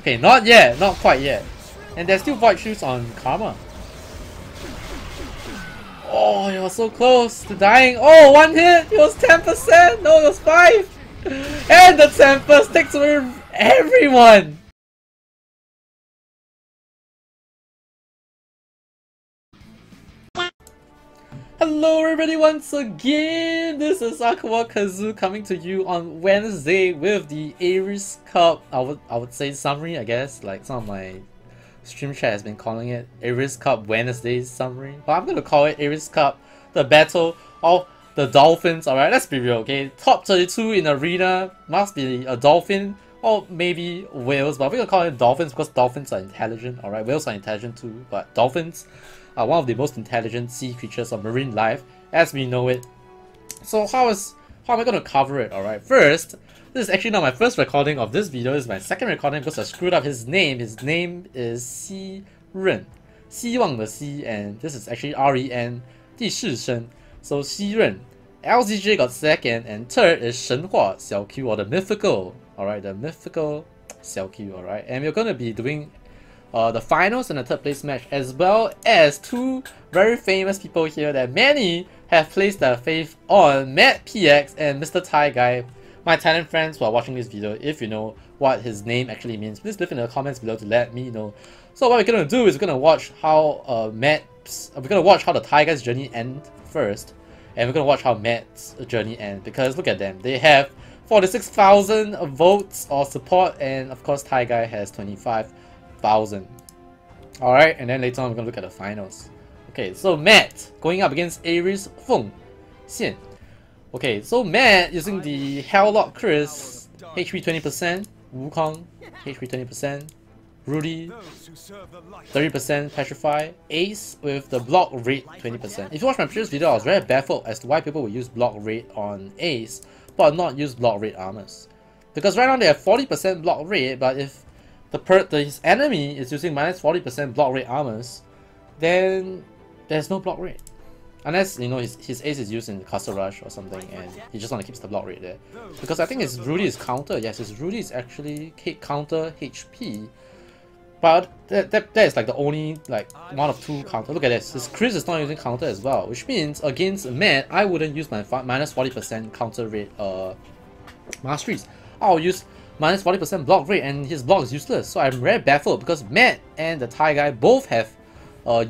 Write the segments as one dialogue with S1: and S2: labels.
S1: Okay, not yet, not quite yet. And there's still Void Shields on Karma. Oh, he was so close to dying. Oh, one hit! It was 10%! No, it was 5! And the Tempest takes away everyone! Hello everybody once again! This is AikawaKazu coming to you on Wednesday with the Ares Cup, I would say summary, I guess. Like some of my stream chat has been calling it Ares Cup Wednesday's summary. But I'm gonna call it Ares Cup, the battle of the Dolphins. Alright, let's be real, okay? Top 32 in arena must be a Dolphin or maybe whales, but we're gonna call it Dolphins because Dolphins are intelligent, alright? Whales are intelligent too, but Dolphins are one of the most intelligent sea creatures of marine life as we know it. So how am I going to cover it? Alright, first, this is actually not my first recording of this video, this is my second recording because I screwed up his name. His name is Xi Ren, 希望的希, and this is actually R-E-N, 第四声. So Xi Ren. LZJ got second, and third is 神话小 Q, or the mythical, alright, the mythical 小 Q, alright. And we're going to be doing the finals and the third place match, as well as two very famous people here that many have placed their faith on, mattpx and Mr. Thai Guy. My Thailand friends who are watching this video, if you know what his name actually means, please leave in the comments below to let me know. So what we're gonna do is we're gonna watch how the Thai Guy's journey end first, and we're gonna watch how Matt's journey ends, because look at them, they have 46,000 votes or support, and of course Thai Guy has 25,000. Alright, and then later on we're gonna look at the finals. Okay, so Matt going up against Ares Feng Xian. Okay, so Matt using the Helllock Chris, HP 20%, Wukong, HP 20%, Rudy, 30% Petrify, Ace with the block rate 20%. If you watch my previous video, I was very baffled as to why people would use block rate on Ace, but not use block rate armors. Because right now they have 40% block rate, but if his enemy is using minus 40% block rate armors, then there's no block rate. Unless, you know, his ace is used in Castle Rush or something and he just want to keep the block rate there. Because I think his Rudy is counter. Yes, his Rudy is actually counter HP. But that is like the only like one of two counter. Look at this. His Chris is not using counter as well, which means against Matt, I wouldn't use my minus 40% counter rate masteries. I'll use minus 40% block rate and his block is useless. So I'm very baffled because Matt and the Thai Guy both have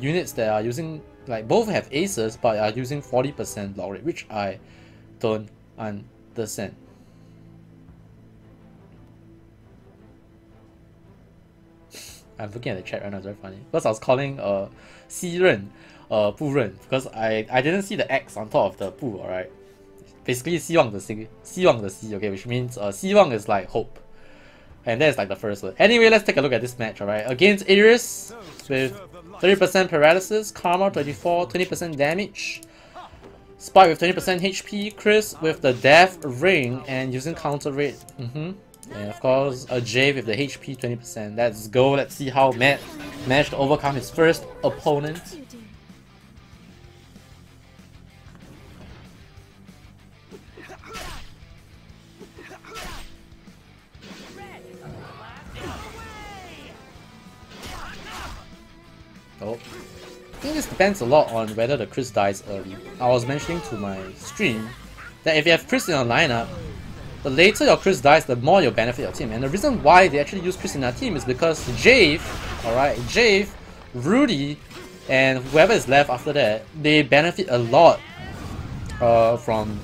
S1: units that are using, like both have aces but are using 40% block rate, which I don't understand. I'm looking at the chat right now, it's very funny. Because I was calling Xi Ren, Bu Ren, because I didn't see the X on top of the Bu, alright? Basically, 希望的希, okay, which means 希望 is like hope. And that's like the first word. Anyway, let's take a look at this match, alright? Against Ares with 30% paralysis, Karma 24, 20% damage, Spike with 20% HP, Chris with the Death Ring and using counter rate. And of course, a Jay with the HP 20%. Let's go, let's see how Matt managed to overcome his first opponent. Oh. I think this depends a lot on whether the Chris dies early. I was mentioning to my stream that if you have Chris in your lineup, the later your Chris dies, the more you'll benefit your team. And the reason why they actually use Chris in their team is because Jave, alright, Jave, Rudy, and whoever is left after that, they benefit a lot from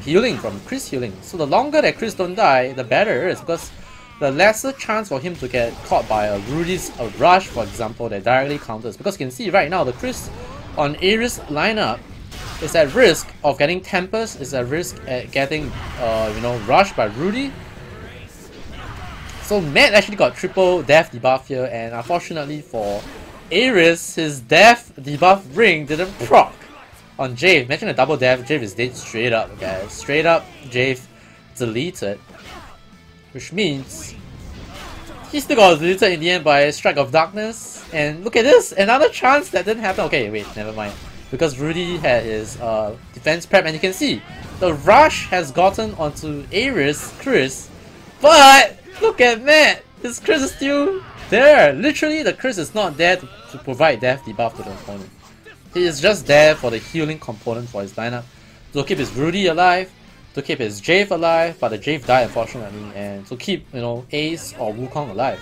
S1: healing, from Chris healing. So the longer that Chris don't die, the better it is, because the lesser chance for him to get caught by a Rudy's rush, for example, that directly counters. Because you can see right now, the Chris on Ares lineup is at risk of getting Tempest, is at risk at getting, you know, rushed by Rudy. So Matt actually got triple death debuff here, and unfortunately for Ares, his death debuff ring didn't proc on Jave. Imagine a double death, Jave is dead straight up, guys. Straight up, Jave deleted. Which means he still got deleted in the end by Strike of Darkness. And look at this, another chance that didn't happen. Okay, wait, never mind. Because Rudy had his defense prep, and you can see the rush has gotten onto Ares Chris. But look at Matt. His Chris is still there. Literally, the Chris is not there to provide death debuff to the opponent. He is just there for the healing component for his lineup. To keep his Rudy alive, to keep his Jave alive, but the Jave died unfortunately, and to keep, you know, Ace or Wukong alive.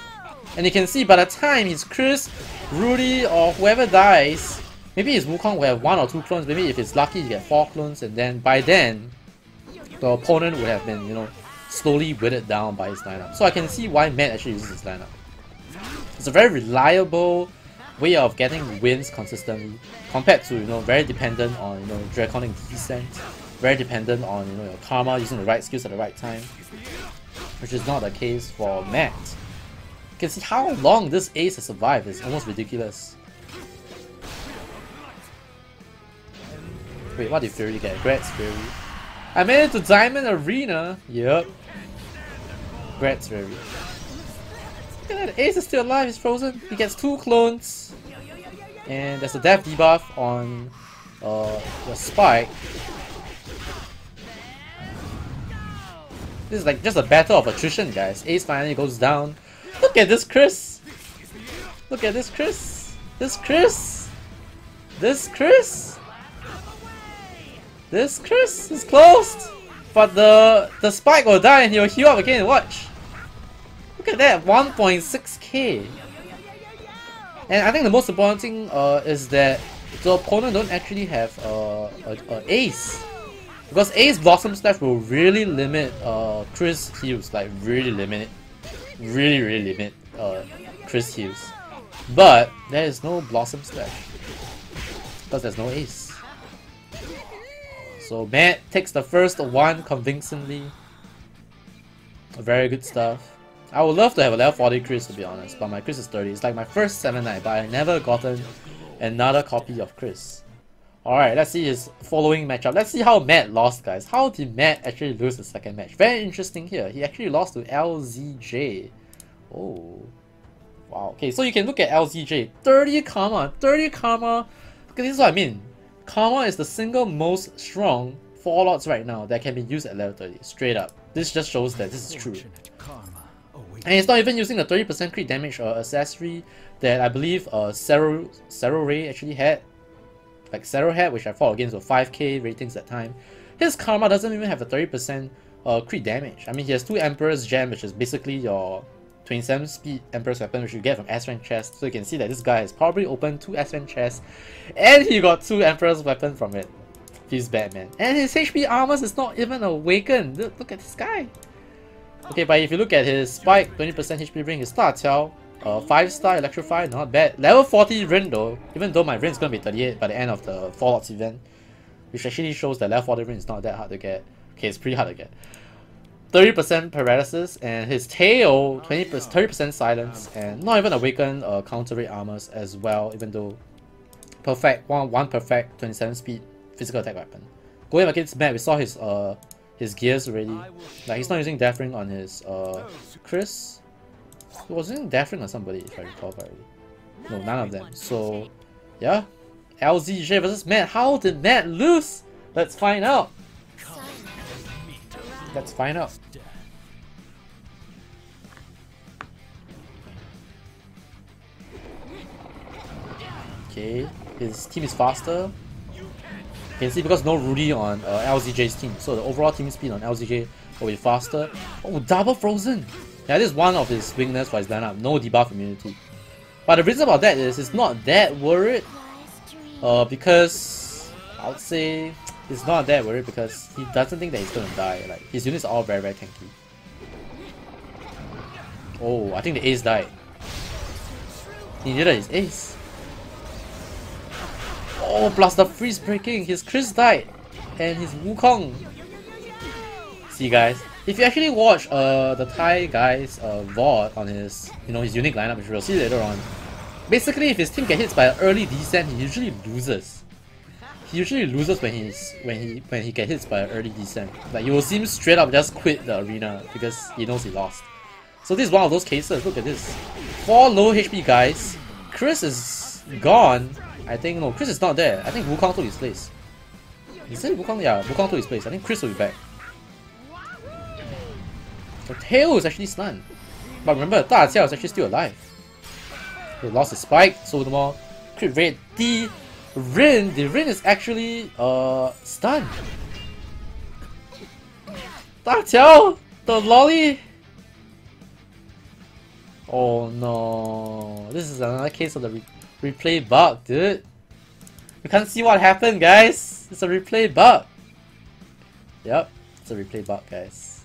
S1: And you can see by the time his Chris, Rudy, or whoever dies, maybe his Wukong will have 1 or 2 clones, maybe if it's lucky he get 4 clones, and then by then, the opponent would have been, you know, slowly whittled down by his lineup. So I can see why Matt actually uses his lineup. It's a very reliable way of getting wins consistently, compared to, you know, very dependent on, you know, Draconic Descent, very dependent on, you know, your Karma, using the right skills at the right time, which is not the case for Matt. You can see how long this Ace has survived, it's almost ridiculous. Wait, what did Fury get? Grad's Fury. I made it to Diamond Arena! Yep. Grad's Fury. Look at that, Ace is still alive, he's frozen. He gets 2 clones. And there's a death debuff on the Spike. This is like just a battle of attrition, guys. Ace finally goes down. Look at this Chris! Look at this Chris! This Chris! This Chris! This Chris is closed! But the Spike will die and he'll heal up again, watch! Look at that, 1.6k! And I think the most important thing is that the opponent don't actually have a Ace. Because Ace Blossom Slash will really limit Chris heals, like really limit it. Really limit Chris heals. But there is no Blossom Slash. Because there's no Ace. So Matt takes the first one convincingly. Very good stuff. I would love to have a level 40 Chris, to be honest, but my Chris is 30. It's like my first 7-9, but I never gotten another copy of Chris. Alright, let's see his following matchup. Let's see how Matt lost, guys. How did Matt actually lose the second match? Very interesting here. He actually lost to LZJ. Oh. Wow. Okay, so you can look at LZJ. 30 Karma. 30 Karma. Okay, this is what I mean. Karma is the single most strong 4 lots right now that can be used at level 30. Straight up. This just shows that this is true. And it's not even using the 30% crit damage accessory that I believe Cero Ray actually had. Like Cero had, which I fought against with 5k ratings at time. His Karma doesn't even have a 30% crit damage. I mean, he has 2 Emperor's Gem, which is basically your 27 speed Emperor's Weapon, which you get from S-Rank chests. So you can see that this guy has probably opened 2 S-Rank chests, and he got 2 Emperor's Weapon from it. He's bad, man. And his HP armors is not even awakened. Look at this guy. Okay, but if you look at his Spike, 20% HP ring, his Star Tiao, 5-star Electrify, not bad. Level 40 Rin though, even though my Rin is going to be 38 by the end of the 4 lots event, which actually shows that level 40 Rin is not that hard to get. Okay, it's pretty hard to get. 30% paralysis, and his tail 30% silence, and not even awakened counter rate armors as well, even though perfect one perfect 27 speed physical attack weapon. Going against Matt, we saw his gears already. Like, he's not using Death Ring on his Chris. He was using Death Ring on somebody, if I recall correctly. No, none of them. So yeah, LZJ versus Matt. How did Matt lose? Let's find out. Let's find out. Okay, his team is faster. You can see because no Rudy on LZJ's team, so the overall team speed on LZJ will be faster. Oh, double frozen! Yeah, this is one of his weaknesses for his lineup, no debuff immunity. But the reason about that is he's not that worried, because I would say he's not that worried because he doesn't think that he's gonna die. Like, his units are all very tanky. Oh, I think the ace died. He needed his ace. Oh, plus the freeze breaking, his Chris died, and his Wukong. See, guys, if you actually watch the Thai guy's VOD on his his unique lineup, which we'll see later on, basically if his team gets hit by an early descent, he usually loses. He usually loses when he gets hit by an early descent. Like, you will see him straight up just quit the arena because he knows he lost. So this is one of those cases. Look at this. 4 low HP guys. Chris is gone. I think no, Chris is not there. I think Wukong took his place. Is it Wukong? Yeah, Wukong took his place. I think Chris will be back. The tail is actually stunned. But remember, Da Xiao is actually still alive. He lost his spike, so the more crit rate. The Rin is actually stunned. Da Xiao, the lolly. Oh no, this is another case of the replay bug, dude. You can't see what happened, guys. It's a replay bug. Yep, it's a replay bug, guys.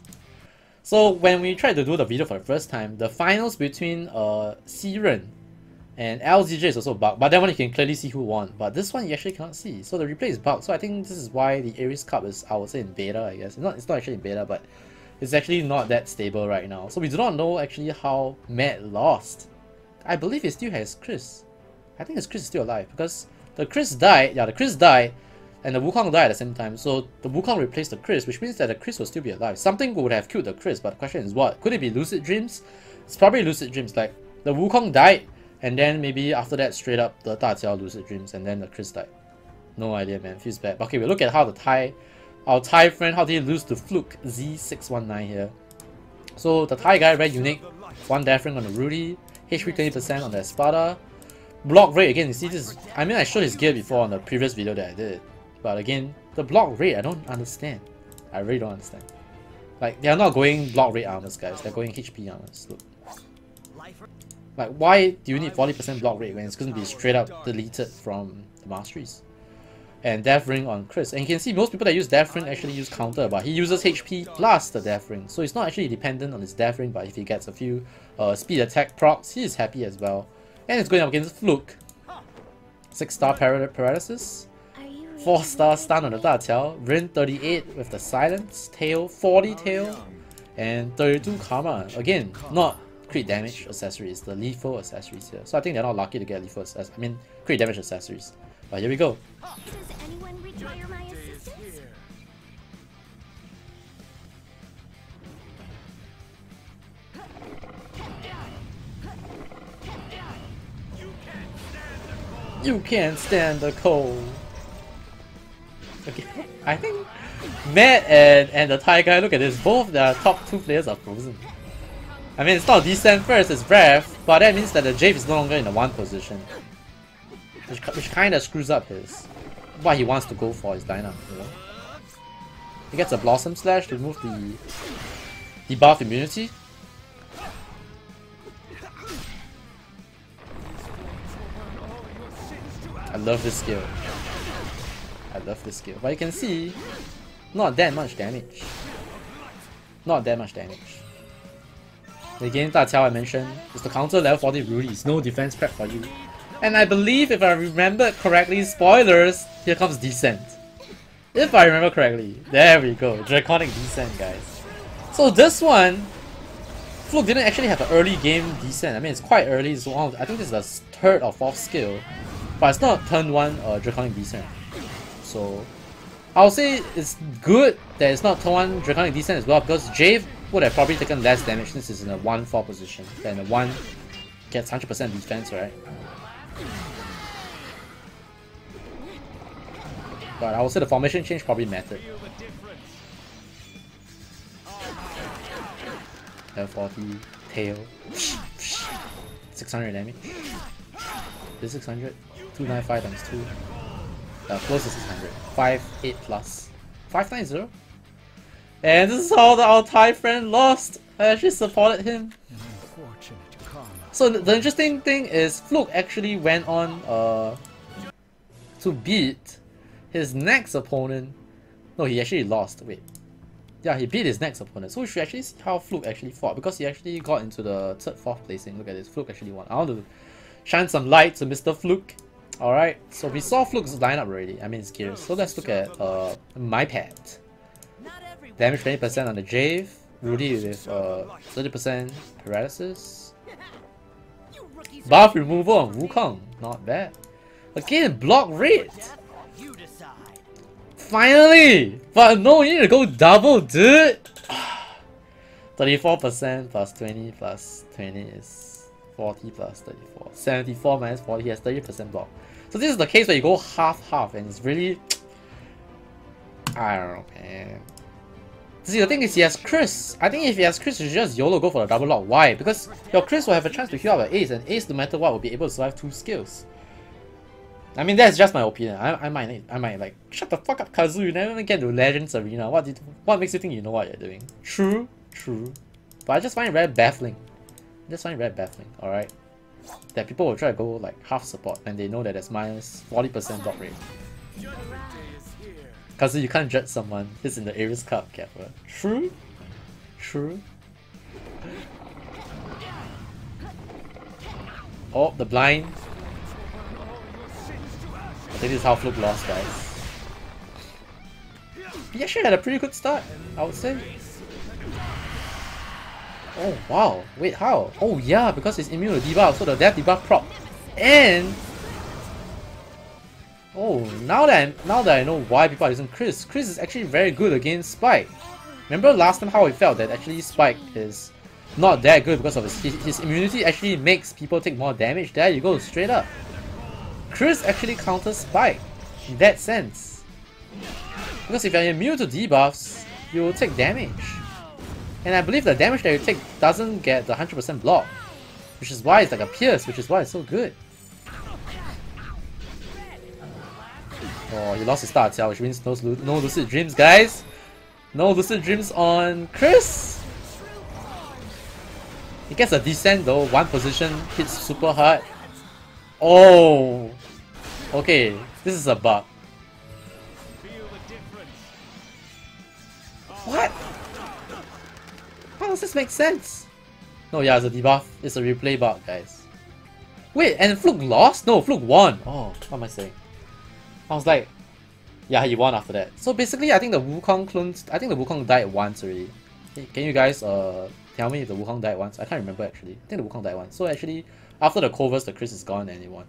S1: So when we tried to do the video for the first time, the finals between Siren and LZJ is also bugged, but that one you can clearly see who won. But this one you actually cannot see, so the replay is bugged. So I think this is why the Aries Cup is, I would say, in beta. I guess it's not actually in beta, but it's actually not that stable right now. So we do not know actually how Matt lost. I believe he still has Chris. I think his Chris is still alive because the Chris died. Yeah, the Chris died, and the Wukong died at the same time. So the Wukong replaced the Chris, which means that the Chris will still be alive. Something would have killed the Chris, but the question is what? Could it be lucid dreams? It's probably lucid dreams. Like the Wukong died, and then maybe after that, straight up the Da Xiao lucid dreams, and then the Chris died. No idea, man. Feels bad. Okay, we look at how our Thai friend, how did he lose to FLuKEz619 here? So the Thai guy, very unique. 1 death ring on the Rudy, HP 20% on the Espada. Block rate, again, you see this, I mean I showed his gear before on the previous video that I did. But again, the block rate, I don't understand. I really don't understand. Like, they are not going block rate armors, guys. They're going HP armors. Look. Like, why do you need 40% block rate when it's going to be straight up deleted from the masteries? And Death Ring on Chris. And you can see most people that use Death Ring actually use counter, but he uses HP plus the Death Ring. So it's not actually dependent on his Death Ring, but if he gets a few speed attack procs, he is happy as well. And it's going up against FLuK. 6-star paralysis. 4-star stun on the Da Qiao. Rin 38 with the silence. Tail 40 tail. And 32 karma. Again, not crit damage accessories, the lethal accessories here. So I think they're not lucky to get lethal accessories. I mean, crit damage accessories. But here we go.
S2: Does anyone require my assistance?
S1: You can't stand the cold. Okay, I think Matt and the Thai guy, look at this, both the top 2 players are frozen. I mean, it's not Descent first, it's Breath, but that means that the Jave is no longer in the 1 position. Which kind of screws up his what he wants to go for his lineup, you know. He gets a Blossom Slash to remove the debuff immunity. I love this skill. I love this skill. But you can see, not that much damage. Not that much damage. Again, Da Qiao I mentioned, is the counter level 40 Rudies, no defense prep for you. And I believe, if I remember correctly, spoilers, here comes Descent. If I remember correctly. There we go, Draconic Descent, guys. So this one, FLuK didn't actually have an early game Descent. I mean, it's quite early, it's one of, I think this is the 3rd or 4th skill. But it's not turn 1 Draconic Descent. So, I'll say it's good that it's not turn 1 Draconic Descent as well, because Jave would have probably taken less damage since it's in a 1-4 position. Then the 1 gets 100% defense, right? But I would say the formation change probably mattered. L40, tail, 600 damage. This 600, 295 times 2. Close to 600. 5-8 plus. 590. And this is how our Thai friend lost. I actually supported him. So the interesting thing is FLuK actually went on to beat his next opponent. No, he actually lost. Wait. Yeah, he beat his next opponent. So we should actually see how FLuK actually fought, because he actually got into the 3rd, 4th placing. Look at this. FLuK actually won. I want to shine some light to Mr. FLuK. Alright, so we saw FLuK's lineup already. I mean, his gears. So let's look at my pet. Damage 20% on the Jave. Rudy with 30% paralysis. Buff removal on Wukong. Not bad. Again, block rate. Finally! But no, you need to go double, dude! 34% plus 20 plus 20 is 40 plus 34. 74 minus 40, he has 30% block. So this is the case where you go half-half, and it's really... I don't know, man. See, the thing is he has Chris. I think if he has Chris, you should just YOLO go for the double lock. Why? Because your Chris will have a chance to heal up your Ace, and Ace, no matter what, will be able to survive 2 skills. I mean, that's just my opinion. I might like, shut the fuck up, Kazu. You never get to Legends Arena. What makes you think you know what you're doing? True. But I just find it very baffling. Alright? That people will try to go like half support when they know that there's minus 40% block rate. Kazu, you can't judge someone. He's in the Aries Cup, careful. True. Oh, the blind. I think this is how Fluke lost, guys. He actually had a pretty good start, I would say. Oh wow, wait, how? Oh yeah, because he's immune to debuff, so the death debuff prop. And oh, now that I know why people are using Chris is actually very good against Spike. Remember last time how we felt that actually Spike is not that good because of his immunity actually makes people take more damage. There you go, straight up. Chris actually counters Spike in that sense. Because if you're immune to debuffs, you will take damage. And I believe the damage that you take doesn't get the 100% block. Which is why it's like a pierce, which is why it's so good. Oh, he lost his start cell, which means no lucid dreams, guys. No lucid dreams on Chris. He gets a descent though, 1 position, hits super hard. Oh, okay, this is a bug. What? How does this make sense? No, yeah, it's a debuff. It's a replay bug, guys. Wait, and Fluke lost? No, Fluke won. Oh, what am I saying? I was like, yeah, he won after that. So basically, I think the Wukong clones. I think the Wukong died once already. Can you guys tell me if the Wukong died once? I can't remember actually. I think the Wukong died once. So actually, after the Covers, the Chris is gone and he won.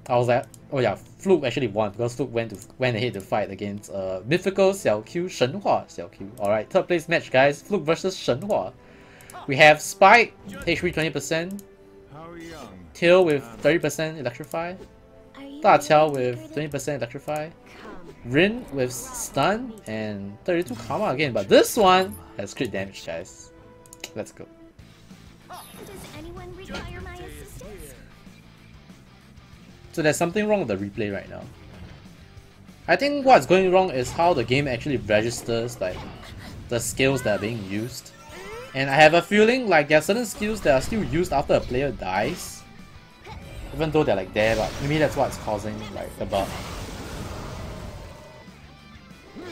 S1: I was like, oh yeah, Fluke actually won because Fluke went ahead to fight against Mythical Xiaoqiu Shenhua Xiaoqiu. Alright, third place match, guys. Fluke versus Shenhua. We have Spike, HP 20%, Tail with 30% Electrify, Da Qiao with 20% Electrify, Rin with Stun, and 32 Karma again. But this one has crit damage, guys. Let's go.
S2: Does anyone require my assistance?
S1: So there's something wrong with the replay right now. I think what's going wrong is how the game actually registers like the skills that are being used. And I have a feeling like there are certain skills that are still used after a player dies. Even though they're like there, but maybe that's what's causing like the bug.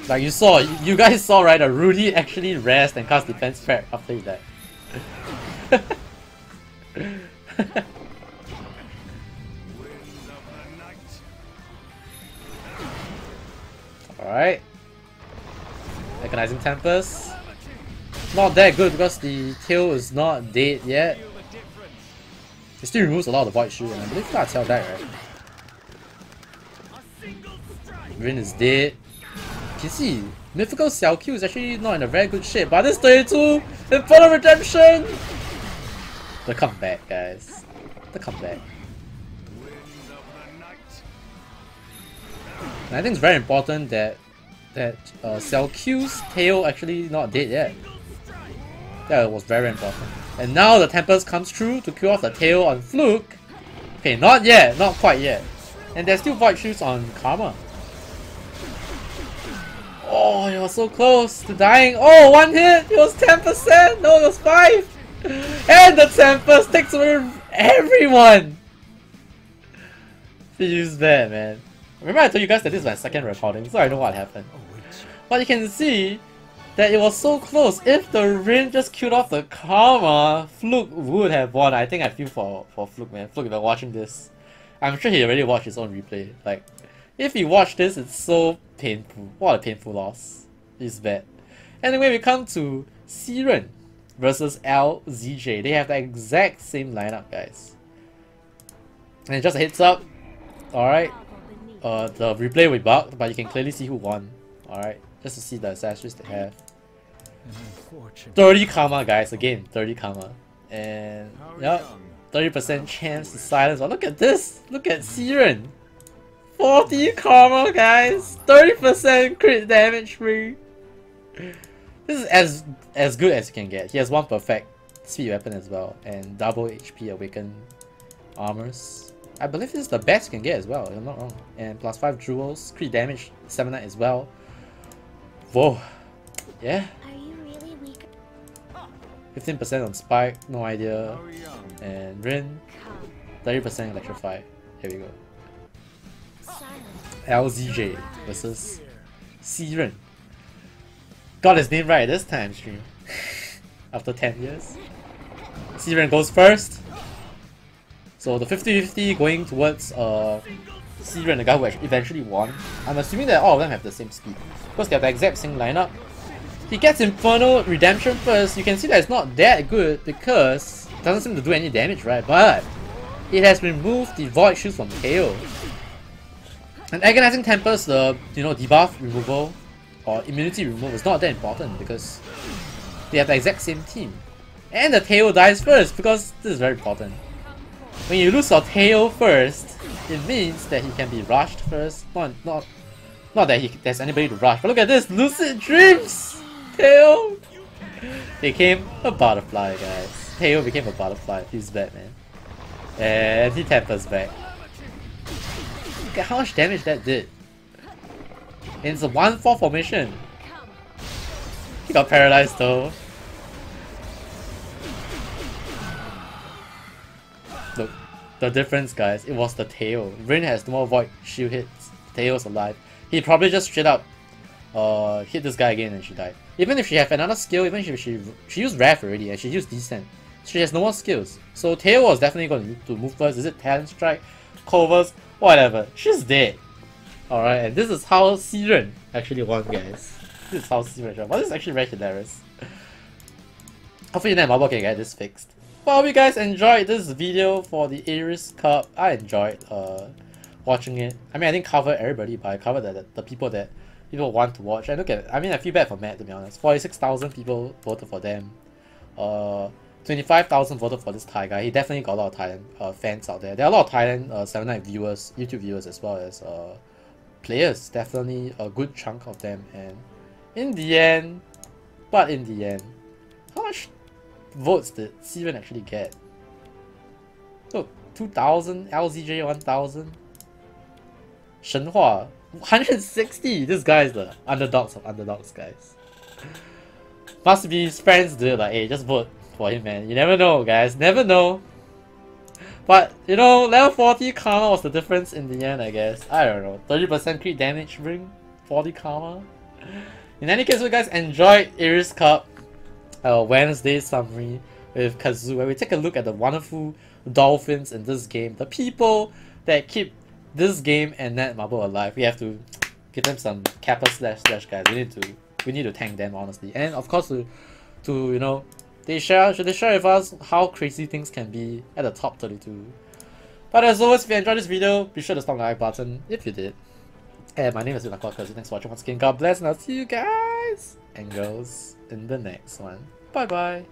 S1: Like you guys saw, right? Rudy actually rest and cast defense prayer after he died. Alright. Recognizing Tempest. Not that good because the tail is not dead yet. It still removes a lot of the Void Shield, and I believe Da Qiao died, right? Rin is dead. You can see, Mythical Xiaoqiu is actually not in a very good shape, but this 32 in front of redemption! The comeback, guys. The comeback. And I think it's very important that Xiaoqiu's tail actually not dead yet. That was very important. And now the Tempest comes through to kill off the tail on Fluke. Okay, not yet, not quite yet. And there's still Void Shields on Karma. Oh, he was so close to dying. Oh, 1 hit! It was 10%! No, it was 5! And the Tempest takes away everyone! Feels bad, man. Remember I told you guys that this is my second recording, so I know what happened. But you can see that it was so close. If the Rin just killed off the Karma, Fluke would have won. I think I feel for Fluke, man. Fluke, if you're watching this, I'm sure he already watched his own replay. Like, if he watched this, it's so painful. What a painful loss. It's bad. Anyway, we come to Siren versus LZJ. They have the exact same lineup, guys. And just a heads up, alright, the replay will be bugged, but you can clearly see who won. Alright, just to see the accessories they have. 30 Karma, guys, again, 30 Karma. And, yep, 30% chance to silence. But look at this! Look at Siren! 40 Karma, guys! 30% crit damage free! This is as good as you can get. He has one perfect speed weapon as well, and double HP awakened armors. I believe this is the best you can get as well, if I'm not wrong. And plus 5 jewels, crit damage, 7 as well. Whoa. Yeah.
S2: Are you really weak?
S1: 15% on Spike, no idea. And Rin,
S2: Come.
S1: 30% Electrify. Here we go.
S2: Silent.
S1: LZJ versus Siren. Got his name right this time, stream. After 10 years. Siren goes first. So the 50-50 going towards Siren, the guy who eventually won. I'm assuming that all of them have the same speed, because they have the exact same lineup. He gets Infernal Redemption first. You can see that it's not that good because it doesn't seem to do any damage, right? But it has removed the Void Shields from KO. And Agonizing Tempest, the debuff removal or immunity removal is not that important because they have the exact same team. And the Teo dies first because this is very important. When you lose your Teo first, it means that he can be rushed first. Not that there's anybody to rush. But look at this, Lucid Dreams! Teo became a butterfly, guys. Teo became a butterfly. He's back, man. And he tempers back. Look at how much damage that did. And it's a 1-4 formation. He got paralyzed though. Look, the difference, guys. It was the Teo. Rin has more void shield hits. Teo's alive. He probably just straight up hit this guy again and she died. Even if she have another skill, even if she used Wrath already and she used Descent, she has no more skills. So Teo was definitely going to move first. Is it Talent Strike, Covers, whatever? She's dead. Alright, and this is how Siren actually won, guys. This is how Siren won. Well, this is actually very hilarious. Hopefully Netmarble can get this fixed. But I hope you guys enjoyed this video for the Aries Cup. I enjoyed watching it. I mean, I didn't cover everybody, but I covered the people that people want to watch. And look at it. I mean, I feel bad for Matt, to be honest. 46,000 people voted for them. 25,000 voted for this Thai guy. He definitely got a lot of Thailand fans out there. There are a lot of Thailand 7 Night viewers, YouTube viewers, as well as players. Definitely a good chunk of them. And in the end, how much votes did Siren actually get? Look, 2,000, LZJ 1,000, Shenhua 160. This guy is the underdogs of underdogs, guys. Must be his friends do it like, hey, just vote for him, man. You never know, guys. Never know. But, level 40 karma was the difference in the end, I guess. I don't know. 30% crit damage bring 40 karma. In any case, you guys enjoyed Aries Cup Wednesday summary with Kazu, where we take a look at the wonderful Dolphins in this game. The people that keep this game and Netmarble alive. We have to give them some kappa slash guys. We need to thank them, honestly. And of course they share with us how crazy things can be at the top 32. But as always, if you enjoyed this video, be sure to smack the like button if you did. And my name is AikawaKazu. Thanks for watching once again. God bless, and I'll see you guys and girls in the next one. Bye bye.